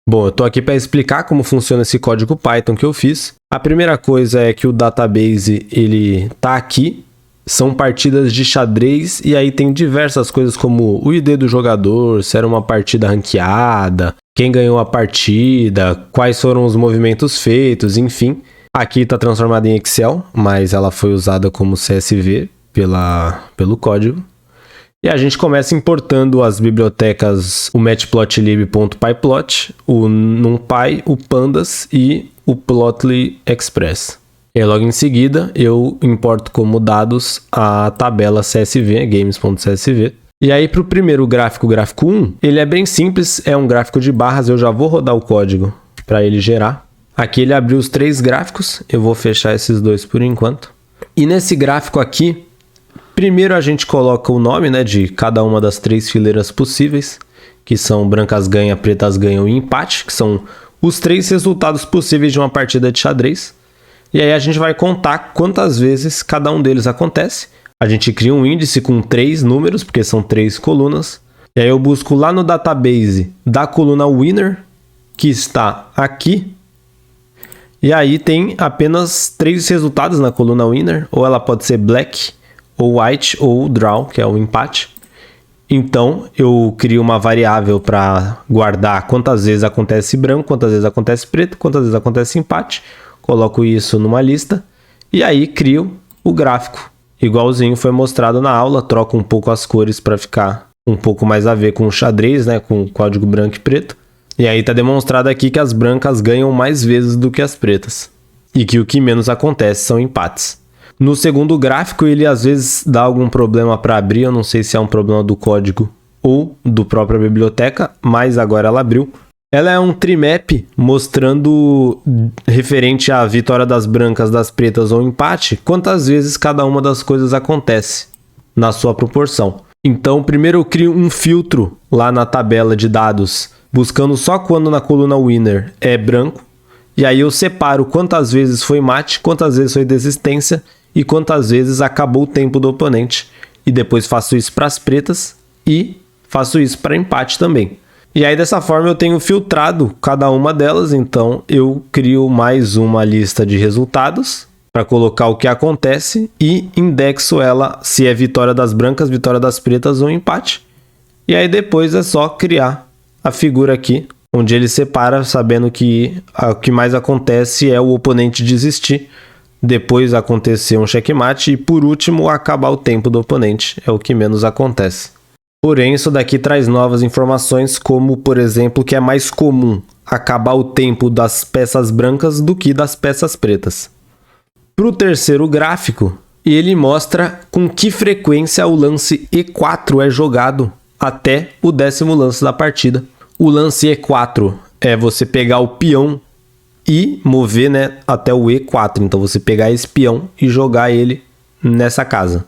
Bom, eu tô aqui para explicar como funciona esse código Python que eu fiz. A primeira coisa é que o database, ele tá aqui. São partidas de xadrez e aí tem diversas coisas como o ID do jogador, se era uma partida ranqueada, quem ganhou a partida, quais foram os movimentos feitos, enfim. Aqui está transformada em Excel, mas ela foi usada como CSV pelo código. E a gente começa importando as bibliotecas, o matplotlib.pyplot, o NumPy, o Pandas e o Plotly Express. E logo em seguida eu importo como dados a tabela CSV, games.csv. E aí para o primeiro gráfico, o gráfico 1, ele é bem simples, é um gráfico de barras, eu já vou rodar o código para ele gerar. Aqui ele abriu os 3 gráficos, eu vou fechar esses 2 por enquanto. E nesse gráfico aqui, primeiro a gente coloca o nome, né, de cada uma das 3 fileiras possíveis, que são brancas ganham, pretas ganham e empate, que são os 3 resultados possíveis de uma partida de xadrez. E aí a gente vai contar quantas vezes cada um deles acontece. A gente cria um índice com 3 números, porque são 3 colunas. E aí eu busco lá no database da coluna winner, que está aqui. E aí tem apenas 3 resultados na coluna winner, ou ela pode ser black, ou white, ou draw, que é o empate. Então eu crio uma variável para guardar quantas vezes acontece branco, quantas vezes acontece preto, quantas vezes acontece empate. Coloco isso numa lista e aí crio o gráfico. Igualzinho foi mostrado na aula, troco um pouco as cores para ficar um pouco mais a ver com o xadrez, né, com o código branco e preto. E aí está demonstrado aqui que as brancas ganham mais vezes do que as pretas. E que o que menos acontece são empates. No segundo gráfico, ele às vezes dá algum problema para abrir. Eu não sei se é um problema do código ou do própria biblioteca, mas agora ela abriu. Ela é um trimap mostrando, referente à vitória das brancas, das pretas ou empate, quantas vezes cada uma das coisas acontece na sua proporção. Então, primeiro eu crio um filtro lá na tabela de dados, buscando só quando na coluna winner é branco, e aí eu separo quantas vezes foi mate, quantas vezes foi desistência e quantas vezes acabou o tempo do oponente. E depois faço isso para as pretas e faço isso para empate também. E aí dessa forma eu tenho filtrado cada uma delas, então eu crio mais uma lista de resultados para colocar o que acontece e indexo ela se é vitória das brancas, vitória das pretas ou empate. E aí depois é só criar a figura aqui, onde ele separa sabendo que o que mais acontece é o oponente desistir, depois acontecer um checkmate e por último acabar o tempo do oponente, é o que menos acontece. Porém, isso daqui traz novas informações, como, por exemplo, que é mais comum acabar o tempo das peças brancas do que das peças pretas. Para o terceiro gráfico, ele mostra com que frequência o lance E4 é jogado até o 10º lance da partida. O lance E4 é você pegar o peão e mover, né, até o E4. Então, você pegar esse peão e jogar ele nessa casa.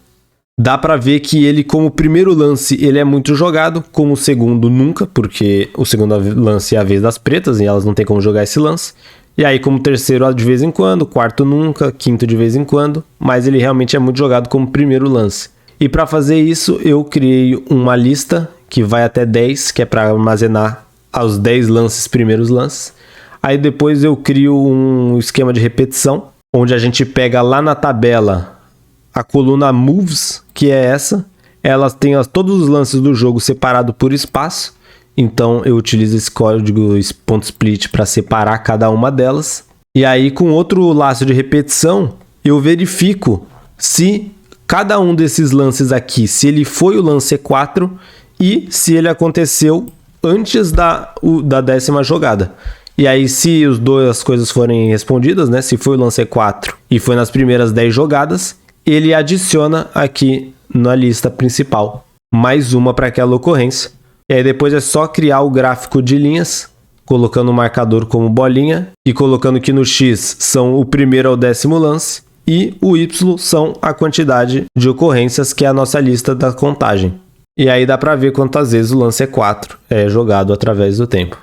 Dá para ver que ele, como primeiro lance, ele é muito jogado, como segundo nunca, porque o segundo lance é a vez das pretas e elas não tem como jogar esse lance. E aí como terceiro de vez em quando, quarto nunca, quinto de vez em quando, mas ele realmente é muito jogado como primeiro lance. E para fazer isso eu criei uma lista que vai até 10, que é para armazenar os 10 lances, primeiros lances. Aí depois eu crio um esquema de repetição, onde a gente pega lá na tabela a coluna moves, que é essa, ela tem todos os lances do jogo separado por espaço, então eu utilizo esse código .split para separar cada uma delas. E aí com outro laço de repetição, eu verifico se cada um desses lances aqui, se ele foi o lance E4 e se ele aconteceu antes da 10ª jogada. E aí se as coisas forem respondidas, né, se foi o lance E4 e foi nas primeiras 10 jogadas, ele adiciona aqui na lista principal mais uma para aquela ocorrência. E aí depois é só criar o gráfico de linhas, colocando o marcador como bolinha e colocando que no X são o primeiro ao 10º lance e o Y são a quantidade de ocorrências, que é a nossa lista da contagem. E aí dá para ver quantas vezes o lance E4 é jogado através do tempo.